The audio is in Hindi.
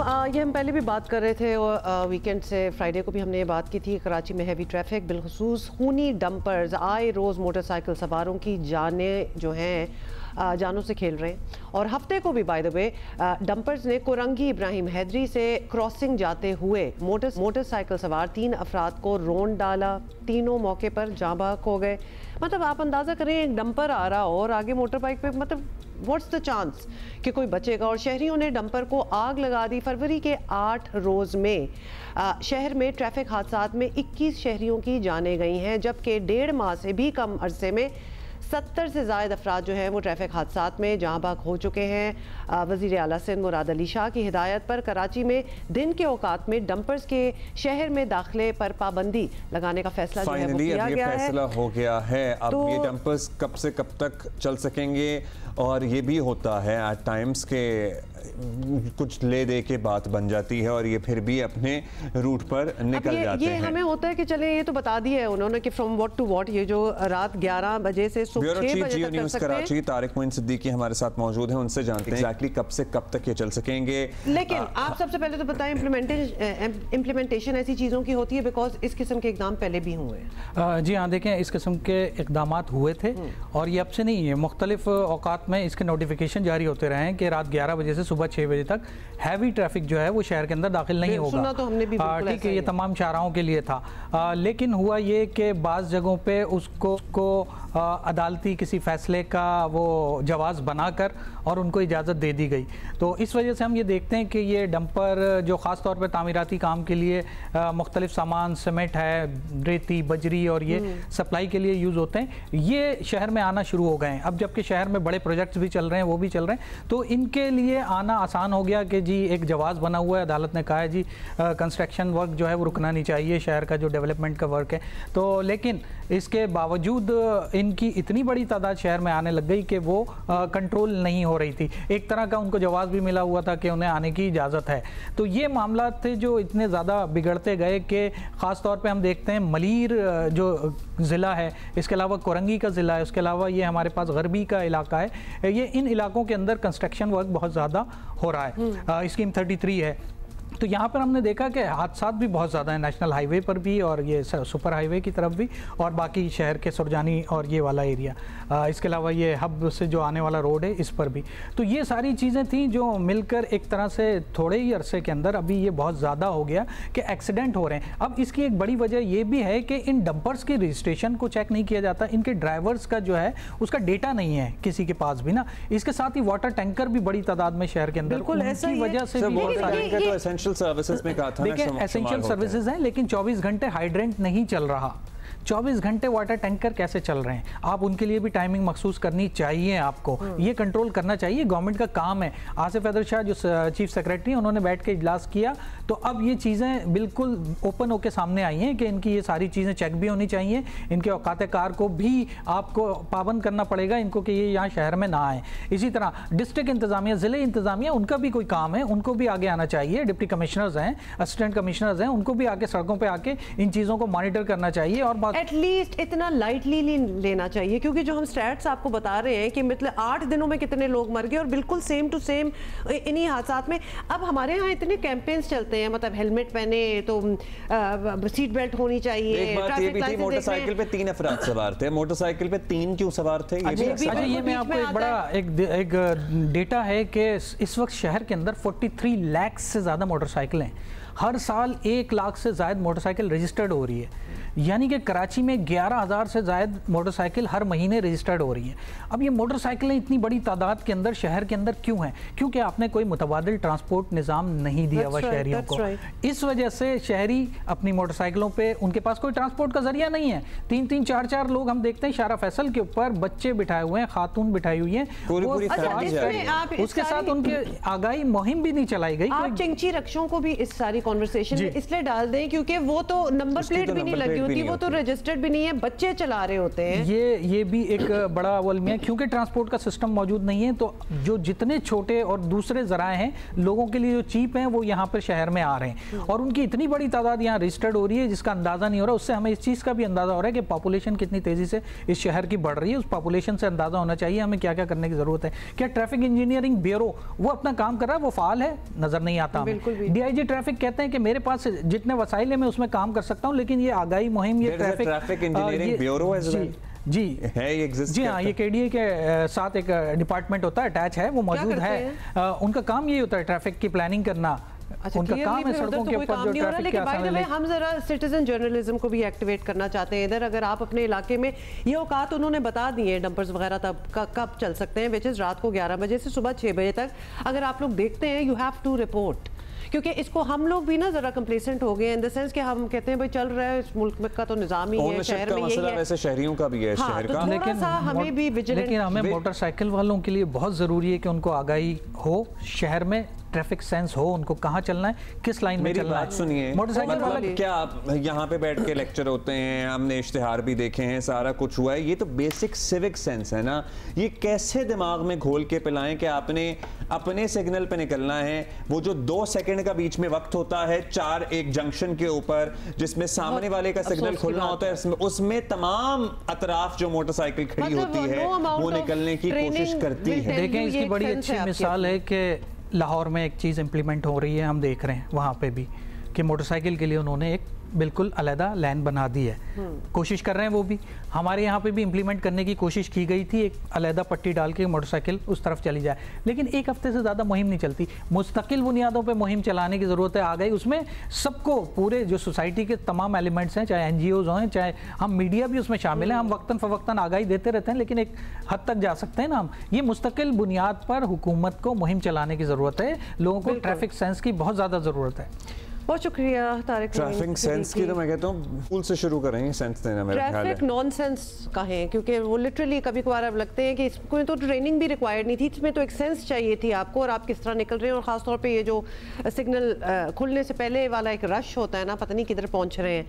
ये हम पहले भी बात कर रहे थे और वीकेंड से फ्राइडे को भी हमने ये बात की थी। कराची में हैवी ट्रैफिक, बिलखुसूस खूनी डंपर्स आए रोज़ मोटरसाइकिल सवारों की जानें जो हैं जानों से खेल रहे हैं। और हफ्ते को भी बाय द वे डंपर्स ने कोरंगी इब्राहिम हैदरी से क्रॉसिंग जाते हुए मोटरसाइकिल सवार 3 अफराद को रोंद डाला। तीनों मौके पर जाँ बहक हो गए। मतलब आप अंदाज़ा करें, एक डंपर आ रहा और आगे मोटर बाइक पे, मतलब व्हाट्स द चांस कि कोई बचेगा। और शहरियों ने डंपर को आग लगा दी। फरवरी के 8 रोज़ में शहर में ट्रैफिक हादसात में 21 शहरियों की जानें गई हैं, जबकि 1.5 माह से भी कम अरसे में 70 से ज़ायद अफराद जो हैं वो ट्रैफिक हादसात में जहाँ बहक हो चुके हैं। वज़ीर आला सिंध मुराद अली शाह की हिदायत पर कराची में दिन के औकात में डंपर्स के शहर में दाखिले पर पाबंदी लगाने का फैसला जो है वो किया गया है। फैसला हो गया है। अब ये डंपर्स कब से कब तक चल सकेंगे? और ये भी होता है एट टाइम्स के कुछ ले दे के बात बन जाती है और ये फिर भी अपने रूट पर निकल जाते हैं। हमें होता है कि चले ये तो बता दिया है उन्होंने कि फ्रॉम व्हाट टू व्हाट, ये जो रात 11 बजे से सुबह 6 बजे तक न्यूज़ कराची तारिक मोइन सिद्दीकी हमारे साथ मौजूद हैं, उनसे जानते हैं एग्जैक्टली कब से कब तक ये चल सकेंगे। लेकिन आप सबसे पहले तो बताएं, इम्प्लीमेंटेशन ऐसी चीज़ों की होती है बिकॉज इस किस्म के इकदाम पहले भी हुए हैं। जी हाँ, देखें इस किस्म के इकदाम हुए थे और ये अब से नहीं है। मुख्तलिफ औकात में इसके नोटिफिकेशन जारी होते रहे हैं कि रात 11 बजे से सुबह 6 बजे तक हैवी ट्रैफिक जो है वो शहर के अंदर दाखिल नहीं होगा। सुना तो हमने भी, ठीक है, ये तमाम शाहराहों के लिए था। लेकिन हुआ ये कि बाज़ जगहों पे उसको अदालती किसी फैसले का वो जवाज़ बनाकर और उनको इजाज़त दे दी गई। तो इस वजह से हम ये देखते हैं कि ये डंपर जो ख़ास तौर पे तामीराती काम के लिए मुख्तलिफ सामान, सीमेंट है, रेती, बजरी और ये सप्लाई के लिए यूज़ होते हैं, ये शहर में आना शुरू हो गए हैं। अब जबकि शहर में बड़े प्रोजेक्ट्स भी चल रहे हैं, वो भी चल रहे हैं, तो इनके लिए आना आसान हो गया कि जी एक जवाज़ बना हुआ है, अदालत ने कहा है जी कंस्ट्रक्शन वर्क जो है वो रुकना नहीं चाहिए, शहर का जो डेवलपमेंट का वर्क है। तो लेकिन इसके बावजूद इनकी इतनी बड़ी तादाद शहर में आने लग गई कि वो कंट्रोल नहीं हो रही थी। एक तरह का उनको जवाब भी मिला हुआ था कि उन्हें आने की इजाज़त है। तो ये मामला थे जो इतने ज़्यादा बिगड़ते गए कि ख़ास तौर पे हम देखते हैं मलीर जो ज़िला है, इसके अलावा कोरंगी का ज़िला है, उसके अलावा ये हमारे पास गरबी का इलाका है, ये इन इलाकों के अंदर कंस्ट्रक्शन वर्क बहुत ज़्यादा हो रहा है। स्कीम 33 है, तो यहाँ पर हमने देखा कि हादसात भी बहुत ज़्यादा हैं, नेशनल हाईवे पर भी और ये सुपर हाईवे की तरफ भी, और बाकी शहर के सुरजानी और ये वाला एरिया, इसके अलावा ये हब से जो आने वाला रोड है इस पर भी। तो ये सारी चीज़ें थी जो मिलकर एक तरह से थोड़े ही अरसे के अंदर अभी ये बहुत ज़्यादा हो गया कि एक्सीडेंट हो रहे हैं। अब इसकी एक बड़ी वजह ये भी है कि इन डंपर्स के रजिस्ट्रेशन को चेक नहीं किया जाता, इनके ड्राइवर्स का जो है उसका डेटा नहीं है किसी के पास भी ना। इसके साथ ही वाटर टैंकर भी बड़ी तादाद में शहर के अंदर, उनकी वजह से सर्विसेज में कहा था, देखिए एसेंशियल सर्विसेज हैं, लेकिन 24 घंटे हाइड्रेंट नहीं चल रहा। 24 घंटे वाटर टैंकर कैसे चल रहे हैं? आप उनके लिए भी टाइमिंग मखसूस करनी चाहिए, आपको ये कंट्रोल करना चाहिए, गवर्नमेंट का काम है। आसिफ हैदर शाह जो चीफ सेक्रेटरी, उन्होंने बैठ के इजलास किया, तो अब ये चीज़ें बिल्कुल ओपन होकर सामने आई हैं कि इनकी ये सारी चीज़ें चेक भी होनी चाहिए। इनके औकात कार को भी आपको पाबंद करना पड़ेगा इनको कि ये यहाँ शहर में ना आए। इसी तरह डिस्ट्रिक्ट इंतजामिया, ज़िले इंतजामिया, उनका भी कोई काम है, उनको भी आगे आना चाहिए। डिप्टी कमिश्नर्स हैं, असिस्टेंट कमिश्नर्स हैं, उनको भी आगे सड़कों पर आके इन चीज़ों को मॉनिटर करना चाहिए। और एटलीस्ट इतना लाइटली नहीं लेना चाहिए, क्योंकि जो हम स्टैट्स आपको बता रहे हैं कि मतलब 8 दिनों में कितने लोग मर गए और बिल्कुल सेम टू सेम इन्हीं हादसात में। अब हमारे यहाँ इतने कैंपेन्स चलते हैं, मतलब हेलमेट पहने तो सीट बेल्ट होनी चाहिए। एक बात ये भी थी, मोटरसाइकिल पे 3 अफराद सवार थे, मोटरसाइकिल पे 3 क्यों सवार थे? ये मैं आपको एक बड़ा एक डेटा है कि इस वक्त शहर के अंदर 43 लाख से ज़्यादा मोटरसाइकिल हैं। हर साल 1 लाख से ज़ायद मोटरसाइकिल रजिस्टर्ड हो रही है, यानी कि कराची में 11,000 से ज़ायद मोटरसाइकिल हर महीने रजिस्टर्ड हो रही है। अब ये मोटरसाइकिलें इतनी बड़ी तादाद के अंदर शहर के अंदर क्यों हैं? क्योंकि आपने कोई मुतबादिल ट्रांसपोर्ट निज़ाम नहीं दिया हुआ शहरियों को। इस वजह से शहरी अपनी मोटरसाइकिलों पे, उनके पास कोई ट्रांसपोर्ट का जरिया नहीं है। 3-3, 4-4 लोग हम देखते हैं शारा फैसल के ऊपर, बच्चे बिठाए हुए हैं, खातून बिठाई हुई हैं, उसके साथ उनके आगाही मुहिम भी नहीं चलाई गई। आप चिंची रक्षों को भी इस सारी कॉन्वर्सेशन में इसलिए डाल दें क्योंकि वो तो नंबर प्लेट भी नहीं लगी होती, वो तो रजिस्टर्ड भी नहीं है, बच्चे चला रहे होते हैं। ये भी एक बड़ा अवलमी है, क्योंकि ट्रांसपोर्ट का सिस्टम मौजूद नहीं है, तो जो जितने छोटे और दूसरे जराए हैं लोगों के लिए जो चीप हैं वो यहाँ पर शहर में आ रहे हैं, और उनकी इतनी बड़ी तादाद यहाँ रजिस्टर्ड हो रही है जिसका अंदाजा नहीं हो रहा। उससे हमें इस चीज़ का भी अंदाजा हो रहा है कि पॉपुलेशन कितनी तेजी से इस शहर की बढ़ रही है। उस पॉपुलेशन से अंदाजा होना चाहिए हमें क्या क्या करने की जरूरत है। क्या ट्रैफिक इंजीनियरिंग ब्यूरो वो अपना काम कर रहा है, वो फाल है? नजर नहीं आता। डीआईजी ट्रैफिक कहते हैं कि मेरे पास जितने वसाइल है मैं उसमें काम कर सकता हूँ, लेकिन ये आगाही मुहिम, ये ट्रैफिक इंजीनियरिंग ब्यूरो जी है, ये एग्जिस्ट जी हाँ, ये केडीए के साथ एक डिपार्टमेंट होता है, अटैच है, वो मौजूद है। उनका काम ये होता है ट्रैफिक की प्लानिंग करना। अच्छा, उनका काम है सड़कों के ऊपर जो ट्रैफिक के आसानी है। हम जरा सिटीजन जर्नलिज्म को भी एक्टिवेट करना चाहते हैं इधर। अगर आप अपने इलाके में ये औकात उन्होंने बता दिए डंपर्स वगैरह तब कब चल सकते हैं, विच इज रात को 11 बजे से सुबह 6 बजे तक। अगर आप लोग देखते हैं यू हैव टू रिपोर्ट, क्योंकि इसको हम लोग भी ना जरा कंप्लेसेंट हो गए इन द सेंस कि हम कहते हैं भाई चल रहा है, इस मुल्क में का तो निजाम ही है, शहर में यही है। वैसे शहरियों का भी है, हाँ, शहर तो का। लेकिन हमें मोटरसाइकिल वालों के लिए बहुत जरूरी है कि उनको आगाही हो, शहर में ट्रैफिक सेंस हो, उनको कहाँ चलना है, किस लाइन में चलना है। बात सुनिए, मोटरसाइकिल वाला क्या आप यहाँ पे बैठ के लेक्चर होते हैं, हमने इश्तिहार भी देखे हैं, सारा कुछ हुआ है, ये तो बेसिक सिविक सेंस है ना। ये कैसे दिमाग में घोल के पिलाएं कि आपने अपने सिग्नल पे निकलना है, वो जो 2 सेकंड का बीच में वक्त होता है एक जंक्शन के ऊपर जिसमें सामने वाले का सिग्नल खुलना होता है, उसमें तमाम अतराफ जो मोटरसाइकिल खड़ी होती है वो निकलने की कोशिश करती है। देखें, इसकी बड़ी अच्छी मिसाल है कि लाहौर में एक चीज़ इम्प्लीमेंट हो रही है, हम देख रहे हैं वहाँ पे भी कि मोटरसाइकिल के लिए उन्होंने एक बिल्कुल अलहदा लाइन बना दी है। कोशिश कर रहे हैं वो भी, हमारे यहाँ पे भी इम्प्लीमेंट करने की कोशिश की गई थी, एक अलहदा पट्टी डाल के मोटरसाइकिल उस तरफ चली जाए, लेकिन एक हफ्ते से ज़्यादा मुहिम नहीं चलती। मुस्तकिल बुनियादों पे मुहिम चलाने की ज़रूरत है। आ गई उसमें सबको, पूरे जो सोसाइटी के तमाम एलिमेंट्स हैं, चाहे NGOs हों, चाहे हम मीडिया भी उसमें शामिल हैं, हम वक्तन फ़वक्तन आगाही देते रहते हैं, लेकिन एक हद तक जा सकते हैं ना हम। ये मुस्तकिल बुनियाद पर हुकूमत को मुहिम चलाने की ज़रूरत है, लोगों को ट्रैफिक सेंस की बहुत ज़्यादा ज़रूरत है। बहुत शुक्रिया तारिक। ट्रैफिक सेंस की तो मैं कहता हूँ स्कूल से शुरू करेंगे सेंस देना, मेरा ख्याल है। ट्रैफिक नॉनसेंस कहें, क्योंकि वो लिटरली कभी कभार अब लगते हैं कि इसको तो ट्रेनिंग भी रिक्वायर्ड नहीं थी, इसमें तो एक सेंस चाहिए थी आपको, और आप किस तरह निकल रहे हैं। और ख़ासतौर पे ये जो सिग्नल खुलने से पहले वाला एक रश होता है ना, पता नहीं किधर पहुंच रहे हैं।